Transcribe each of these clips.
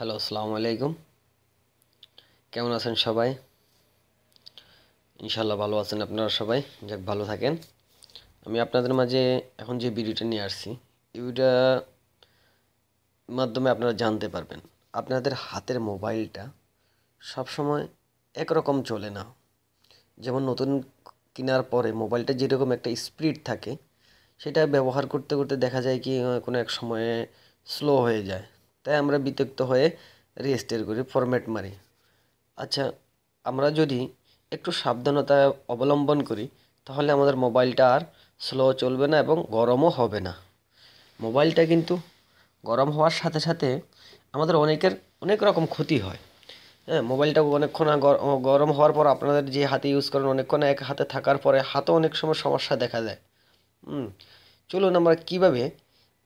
Hello, আসসালামু আলাইকুম। কেমন আছেন সবাই? ইনশাল্লাহ ভালো আছেন আপনারা সবাই। যাক, ভালো থাকেন। আমি আপনাদের মাঝে এখন যে ভিডিওটা নিয়ে আসছি, এই ভিডিওটার মাধ্যমে আপনারা জানতে পারবেন আপনাদের হাতের মোবাইলটা সবসময় একরকম চলে না। যেমন নতুন কেনার পরে মোবাইলটা যেরকম একটা স্পিড থাকে, সেটা ব্যবহার করতে করতে দেখা যায় কি কোনো এক সময়ে স্লো হয়ে যায়। তাই আমরা বিরক্ত হয়ে রিস্টোর করি, ফরম্যাট মারি। আচ্ছা, আমরা যদি একটু সাবধানতা অবলম্বন করি, তাহলে আমাদের মোবাইলটা আর স্লো চলবে না এবং গরমও হবে না। মোবাইলটা কিন্তু গরম হওয়ার সাথে সাথে আমাদের অনেক রকম ক্ষতি হয়। হ্যাঁ, মোবাইলটা অনেকক্ষণ গরম হওয়ার পর আপনাদের যে হাতে ইউজ করেন, অনেকক্ষণ এক হাতে থাকার পরে হাতেও অনেক সময় সমস্যা দেখা যায়। হুম চলুন আমরা কিভাবে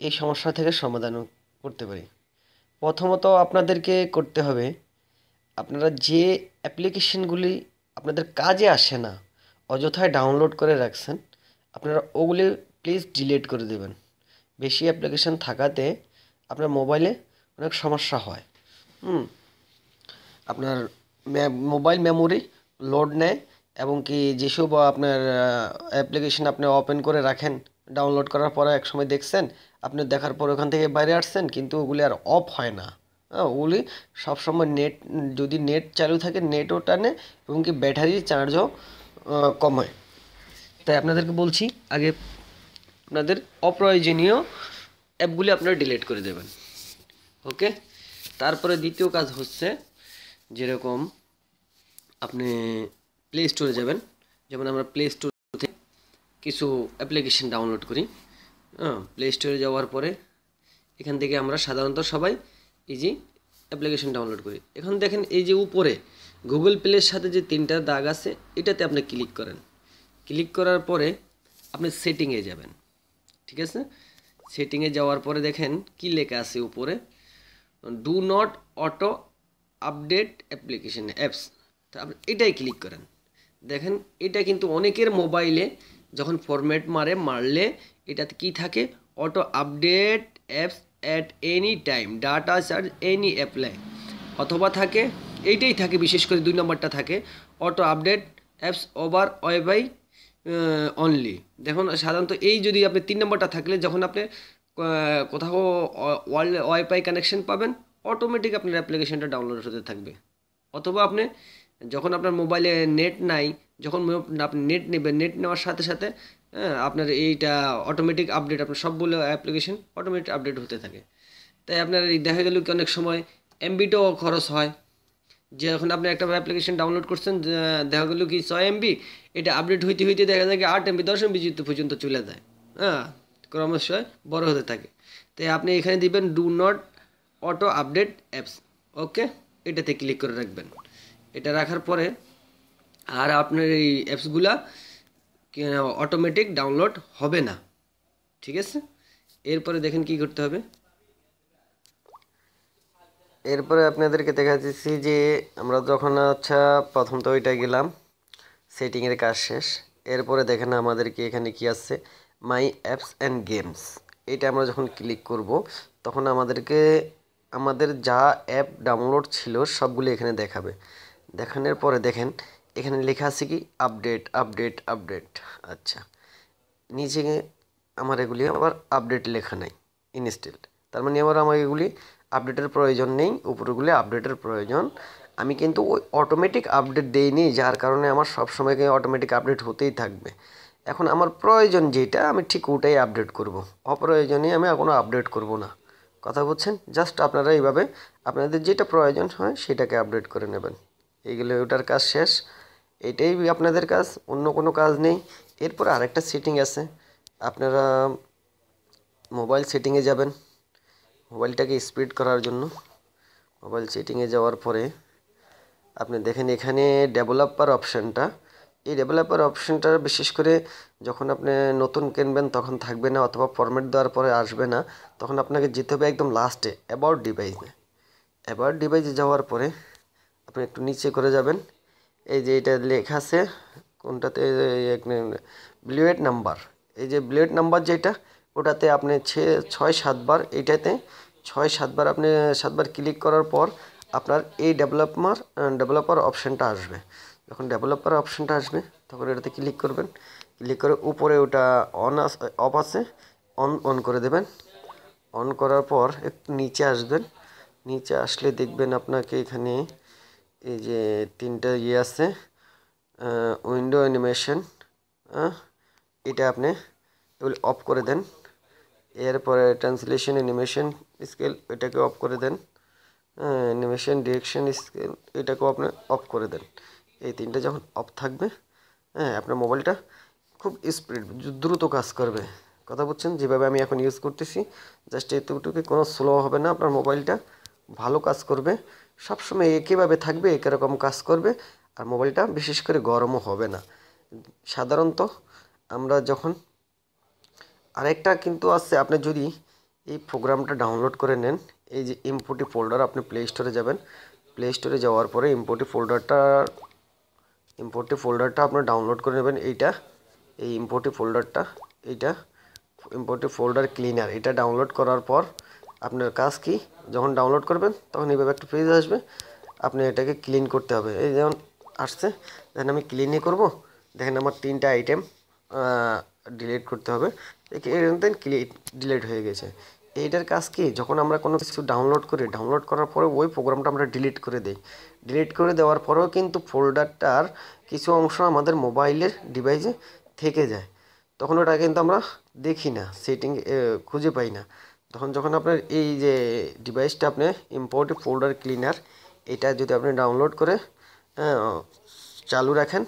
এই সমস্যা থেকে সমাধান করতে পারি। প্রথমত আপনাদেরকে করতে হবে, আপনারা যে অ্যাপ্লিকেশনগুলি আপনাদের কাজে আসে না, অযথায় ডাউনলোড করে রাখছেন, আপনারা ওগুলি প্লিজ ডিলিট করে দেবেন। বেশি অ্যাপ্লিকেশন থাকাতে আপনার মোবাইলে অনেক সমস্যা হয়। হুম আপনার মোবাইল মেমোরি লোড নেয়, এবং কি যেসব আপনার অ্যাপ্লিকেশন আপনি ওপেন করে রাখেন, ডাউনলোড করার পরে একসময় দেখছেন, আপনি দেখার পর ওখান থেকে বাইরে আসছেন, কিন্তু ওগুলি আর অফ হয় না। হ্যাঁ, ওগুলি সবসময় যদি নেট চালু থাকে নেটও টানে, এবং কি ব্যাটারি চার্জও কমায়। তাই আপনাদেরকে বলছি, আগে আপনাদের অপ্রয়োজনীয় অ্যাপগুলি আপনারা ডিলিট করে দেবেন। ওকে, তারপরে দ্বিতীয় কাজ হচ্ছে, যেরকম আপনি প্লে স্টোরে যাবেন। যেমন আমরা প্লে স্টোর থেকে কিছু অ্যাপ্লিকেশন ডাউনলোড করি। প্লে স্টোরে যাওয়ার পরে এখান থেকে আমরা সাধারণত সবাই এই যে অ্যাপ্লিকেশন ডাউনলোড করি। এখন দেখেন এই যে উপরে গুগল প্লের সাথে যে তিনটা দাগ আছে, এটাতে আপনি ক্লিক করেন। ক্লিক করার পরে আপনি সেটিংয়ে যাবেন। ঠিক আছে, সেটিংয়ে যাওয়ার পরে দেখেন কি লেখা আছে উপরে, do not auto update application apps. তো আপনি এটাই ক্লিক করেন। দেখেন এটা কিন্তু অনেকের মোবাইলে যখন ফরম্যাট মারলে এটাতে কি থাকে, auto update apps at any time, data charge any apply, অথবা থাকে এইটাই থাকে, বিশেষ করে 2 নম্বরটা থাকে, auto update apps over wifi only. দেখুন সাধারণত এই যদি আপনি 3 নম্বরটা থাকলে, যখন আপনি কোথাও ওয়াইফাই কানেকশন পাবেন, অটোমেটিক আপনার অ্যাপ্লিকেশনটা ডাউনলোড হতে থাকবে। অথবা আপনি যখন আপনার মোবাইলে নেট নাই, যখন আপনি নেট নেবেন, নেট নেওয়ার সাথে সাথে আপনার এইটা অটোমেটিক আপডেট, আপনার সবগুলো অ্যাপ্লিকেশন অটোমেটিক আপডেট হতে থাকে। তাই আপনার এই দেখা গেল কি অনেক সময় এমবিটাও খরচ হয়। যখন আপনি একটা অ্যাপ্লিকেশন ডাউনলোড করছেন, দেখা গেল কি 6 MB, এটা আপডেট হইতে হইতে দেখা যায় কি 8 MB 10 MB পর্যন্ত চলে যায়। হ্যাঁ, ক্রমশই বড় হতে থাকে। তাই আপনি এখানে দিবেন do not auto update apps. Okay, এটাতে ক্লিক করে রাখবেন। এটা রাখার পরে আর আপনার এই অ্যাপসগুলা অটোমেটিক ডাউনলোড হবে না। ঠিক আছে, এরপরে দেখেন কি করতে হবে। এরপরে আপনাদেরকে দেখা দিচ্ছি যে আমরা যখন প্রথম তো ওইটা গেলাম, সেটিংয়ের কাজ শেষ। এরপরে দেখেন আমাদেরকে এখানে কি আছে, মাই অ্যাপস অ্যান্ড গেমস। এটা আমরা যখন ক্লিক করব, তখন আমাদেরকে আমাদের যা অ্যাপ ডাউনলোড ছিল সবগুলো এখানে দেখাবে। দেখানোর পরে দেখেন এখানে লেখা আছে কি আপডেট আপডেট আপডেট। আচ্ছা, নিচে আমার এগুলি আবার আপডেট লেখা নাই, ইনস্টল। তার মানে আবার আমার এগুলি আপডেটের প্রয়োজন নেই, উপরগুলি আপডেটের প্রয়োজন। আমি কিন্তু ওই অটোমেটিক আপডেট দেইনি, যার কারণে আমার সবসময় অটোমেটিক আপডেট হতেই থাকবে। এখন আমার প্রয়োজন যেটা, আমি ঠিক ওটাই আপডেট করব, অপ্রয়োজনীয় আমি কোনো আপডেট করব না। কথা বুঝছেন? জাস্ট আপনারা এইভাবে আপনাদের যেটা প্রয়োজন হয় সেটাকে আপডেট করে নেবেন। এইগুলো ওটার কাজ শেষ, এটাই আপনাদের কাজ, অন্য কোনো কাজ নেই। এরপর আরেকটা সেটিং আছে, আপনারা মোবাইল সেটিংয়ে যাবেন। মোবাইলটাকে স্পিড করার জন্য মোবাইল সেটিংয়ে যাওয়ার পরে আপনি দেখেন এখানে ডেভেলপার অপশানটা, এই ডেভেলপার অপশানটা বিশেষ করে যখন আপনি নতুন কিনবেন তখন থাকবে না, অথবা ফরম্যাট দেওয়ার পরে আসবে না, তখন আপনাকে যেতে হবে একদম লাস্টে অ্যাবাউট ডিভাইসে। অ্যাবাউট ডিভাইসে যাওয়ার পরে আপনি একটু নিচে করে যাবেন। এই যে এটা লেখা আছে কোনটাতে, ব্লুয়েট নাম্বার। এই যে ব্লুয়েট নাম্বার যেটা, ওটাতে আপনি 6-7 বার এটাতে 6-7 বার আপনি 7 বার ক্লিক করার পর আপনার এই ডেভেলপার অপশানটা আসবে। যখন ডেভেলপার অপশানটা আসবে তখন এটাতে ক্লিক করবেন। ক্লিক করে উপরে ওটা অফ আছে, অন করে দেবেন। অন করার পর একটু নিচে আসবেন। নিচে আসলে দেখবেন আপনাকে এখানে এই যে 3টা আছে, উইন্ডো অ্যানিমেশন, এটা আপনি এগুলো অফ করে দেন। এরপরে ট্রান্সলেশন অ্যানিমেশন স্কেল এটাকে অফ করে দেন। অ্যানিমেশন ডিরেকশন স্কেল এটাকেও আপনি অফ করে দেন। এই 3টা যখন অফ থাকবে, আপনার মোবাইলটা খুব স্পিড দ্রুত কাজ করবে। কথা বুঝছেন? যেভাবে আমি এখন ইউজ করতেছি, জাস্ট এতটুকু কোনো স্লো হবে না, আপনার মোবাইলটা ভালো কাজ করবে। সবসময় একইভাবে থাকবে, একই রকম কাজ করবে। আর মোবাইলটা বিশেষ করে গরমও হবে না। সাধারণত আমরা যখন আরেকটা কিন্তু আছে, আপনি যদি এই প্রোগ্রামটা ডাউনলোড করে নেন, এই যে ইম্পোর্টি ফোল্ডার, আপনি প্লে স্টোরে যাবেন। প্লে স্টোরে যাওয়ার পরে ইম্পোর্টি ফোল্ডারটা আপনার ডাউনলোড করে নেবেন। এই ইম্পোর্টি ফোল্ডার ক্লিনার, এটা ডাউনলোড করার পর আপনার কাজ কি, যখন ডাউনলোড করবেন তখন এইভাবে একটা পেজ আসবে, আপনি এটাকে ক্লিন করতে হবে। এই যেমন আসছে, দেখেন আমি ক্লিনই করব। দেখেন আমার 3টা আইটেম ডিলিট করতে হবে, দেন ডিলিট হয়ে গেছে। এইটার কাজ কি, যখন আমরা কোনো কিছু ডাউনলোড করার পরে ওই প্রোগ্রামটা আমরা ডিলিট করে দিই। ডিলিট করে দেওয়ার পরেও কিন্তু ফোল্ডারটার কিছু অংশ আমাদের মোবাইলের ডিভাইসে থেকে যায়। তখন ওটা কিন্তু আমরা দেখি না, সেটিং খুঁজে পাই না। যখন আপনার এই যে ডিভাইসটা আপনি ইম্পোর্ট ফোল্ডার ক্লিনার, এটা যদি আপনি ডাউনলোড করে চালু রাখেন,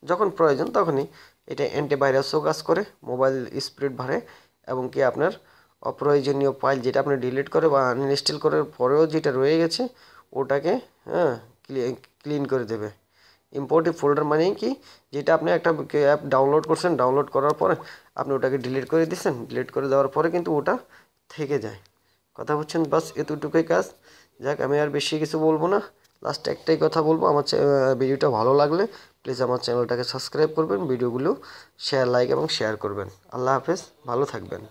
যখন প্রয়োজন তখনই এটা অ্যান্টিভাইরাসও কাজ করে, মোবাইল স্পিড বাড়ে, এবং কি আপনার অপ্রয়োজনীয় ফাইল যেটা আপনি ডিলিট করে বা আনইনস্টল করার পরেও যেটা রয়ে গেছে ওটাকে ক্লিন করে দেবে। ইম্পোর্টিভ ফোল্ডার মানেই কি, যেটা আপনি একটা অ্যাপ ডাউনলোড করছেন, ডাউনলোড করার পরে আপনি ওটাকে ডিলিট করে দিচ্ছেন, ডিলিট করে দেওয়ার পরে কিন্তু ওটা থেকে যায়। কথা বুঝছেন? বাস এতটুকুই কাজ। যাক, আমি আর বেশি কিছু বলবো না। লাস্টে একটাই কথা বলবো, আমার ভিডিওটা ভালো লাগলে প্লিজ আমার চ্যানেলটাকে সাবস্ক্রাইব করবেন, ভিডিওগুলো লাইক এবং শেয়ার করবেন। আল্লাহ হাফেজ, ভালো থাকবেন।